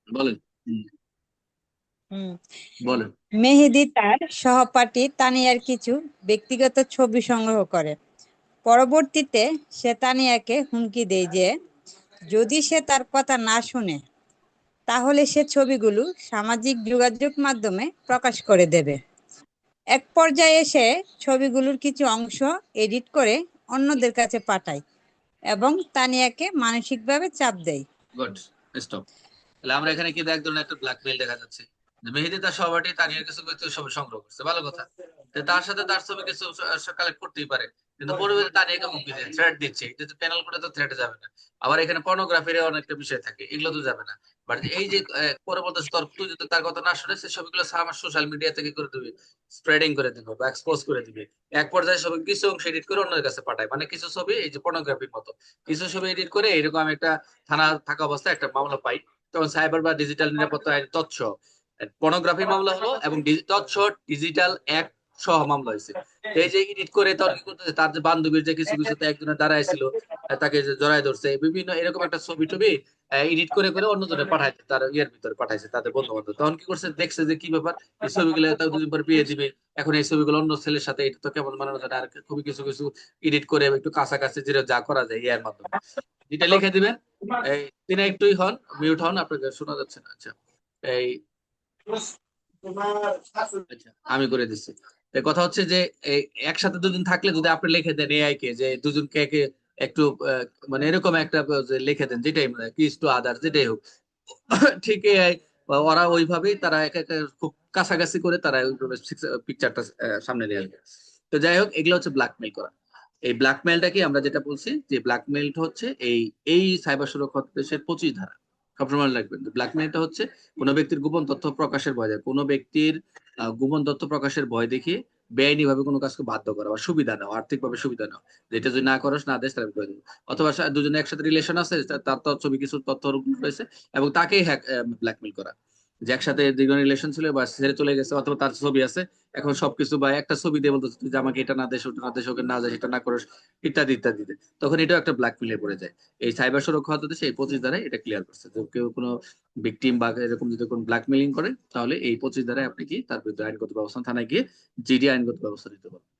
বলেন। হুম, হুম। বলেন। মেহেদী তার সহপাঠী তানিয়ার কিছু ব্যক্তিগত ছবি সংগ্রহ করে। পরবর্তীতে সে তানিয়াকে হুমকি দেয় যে যদি সে তার কথা না শুনে তাহলে সে ছবিগুলো সামাজিক যোগাযোগ মাধ্যমে প্রকাশ করে দেবে। এক পর্যায়ে সে ছবিগুলোর কিছু অংশ এডিট করে অন্যদের কাছে পাঠায় এবং তানিয়াকে মানসিকভাবে চাপ দেয়। গুড। স্টপ। তাহলে আমরা এখানে কিন্তু এক ধরনের একটা ব্ল্যাকমেইল দেখা যাচ্ছে, যে মেহেদী তার সহপাঠী তানিয়ার কিছু কিছু ছবি সংগ্রহ করছে, ভালো কথা। তো তার সাথে তার ছবি কিছু কালেক্ট করতেই পারে, কিন্তু পরিবর্তে তানিয়াকে হুমকি দিচ্ছে, থ্রেট দিচ্ছে। এটা প্যানেল করে তো থ্রেটে যাবে না। আবার এখানে পর্নোগ্রাফির অনেকটা বিষয় থাকে, এগুলো তো যাবে না। বাট এই যে পরে বলতেছে তোর, তুই যদি তার কথা না শুনে সে ছবিগুলো আমার সোশ্যাল মিডিয়া থেকে করে দিবি, স্প্রেডিং করে দিবে বা এক্সপোজ করে দিবে। এক পর্যায়ে ছবি কিছু অংশ এডিট করে অন্যের কাছে পাঠায়, মানে কিছু ছবি এই যে পর্নোগ্রাফির মতো কিছু ছবি এডিট করে এরকম আমি একটা থানা থাকা অবস্থায় একটা মামলা পাই, তখন সাইবার বা ডিজিটাল নিরাপত্তা আইন তৎস পর্নোগ্রাফি মামলা হলো, এবং তৎস ডিজিটাল অ্যাক্ট সহ মামলা হয়েছে। তো এই যে এডিট করে তোর কি করতেছে, তার যে বান্ধবীর যে কিছু কিছুতে একজনের দাঁড়ায় ছিল, তাকে যে জড়ায় ধরছে বিভিন্ন এরকম একটা ছবি টবি এডিট করে করে অন্যজনে পাঠাইছে, তার ইয়ের ভিতরে পাঠাইছে তাদের বন্ধু বান্ধব। তখন কি করছে, দেখছে যে কি ব্যাপার, এই ছবিগুলো তার দুদিন পর বিয়ে দিবে, এখন এই ছবিগুলো অন্য ছেলের সাথে, এটা তো কেমন মানানো যায় না। আর খুবই কিছু কিছু এডিট করে একটু কাছাকাছি যেটা যা করা যায় ইয়ার মাধ্যমে যেটা লিখে দিবেন। এই তিনি একটুই হন, মিউট হন, আপনাকে শোনা যাচ্ছে না। আচ্ছা, এই আচ্ছা আমি করে দিচ্ছি। তো কথা হচ্ছে যে এই একসাথে দুদিন থাকলে যদি আপনি লিখে দেন এআই কে যে দুজনকে একে একটু মানে এরকম একটা যে লিখে দেন, যেটাই মানে কিস টু আদার যেটাই হোক, ঠিক এআই ওরা ওইভাবেই তারা এক একটা খুব কাছাকাছি করে তারা ওইভাবে পিকচারটা সামনে নিয়ে আসবে। তো যাই হোক, এগুলো হচ্ছে ব্ল্যাকমেইল করা। এই ব্ল্যাকমেইলটা কি আমরা যেটা বলছি যে ব্ল্যাকমেইলটা হচ্ছে এই এই সাইবার সুরক্ষা দেশের 25 ধারা। সবসময় রাখবেন, ব্ল্যাকমেইলটা হচ্ছে কোনো ব্যক্তির গোপন তথ্য প্রকাশের ভয় দেয়, কোনো ব্যক্তির গোপন তথ্য প্রকাশের ভয় দেখিয়ে বেআইনি ভাবে কোনো কাজকে বাধ্য করা বা সুবিধা নেওয়া, আর্থিকভাবে সুবিধা নেওয়া, যেটা যদি না করস না দেশ তাহলে করে দেবো। অথবা দুজনে একসাথে রিলেশন আছে, তার ছবি কিছু তথ্য রয়েছে এবং তাকেই হ্যাক ব্ল্যাকমেইল করা, যে একসাথে দীর্ঘ রিলেশন ছিল বা ছেড়ে চলে গেছে, অথবা তার ছবি আছে, এখন সবকিছু বা একটা ছবি দিয়ে বলতেছে তুই যে আমাকে এটা না দেশ ওটা না দেশ, ওকে না যায় সেটা না করস, ইত্যাদি ইত্যাদি। তখন এটাও একটা ব্ল্যাকমেইলে পড়ে যায়। এই সাইবার সুরক্ষা দেশে এই 25 ধারায় এটা ক্লিয়ার করছে, যে কেউ কোনো ভিকটিম বা এরকম যদি কোনো ব্ল্যাকমেইলিং করে তাহলে এই 25 ধারায় আপনি কি তার বিরুদ্ধে আইনগত ব্যবস্থা, থানায় গিয়ে জিডি আইনগত ব্যবস্থা নিতে পারবেন।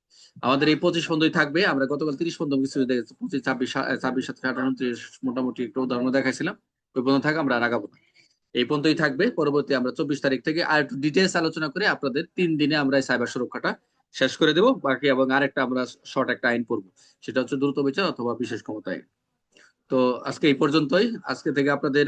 আমাদের এই 25 পর্যন্তই থাকবে। আমরা গতকাল 30 পর্যন্ত কিছু দেখেছি, 25, 26, 26, 27, 28, 29 মোটামুটি একটু উদাহরণ দেখাইছিলাম। ওই পর্যন্ত থাকা, আমরা আর আগাবো না। এই পর্যন্তই থাকবে। পরবর্তী আমরা 24 তারিখ থেকে আর একটু ডিটেলস আলোচনা করে আপনাদের 3 দিনে আমরা এই সাইবার সুরক্ষাটা শেষ করে দেবো বাকি, এবং আরেকটা আমরা শর্ট একটা আইন পড়বো, সেটা হচ্ছে দ্রুত বিচার অথবা বিশেষ ক্ষমতা আইন। তো আজকে এই পর্যন্তই। আজকে থেকে আপনাদের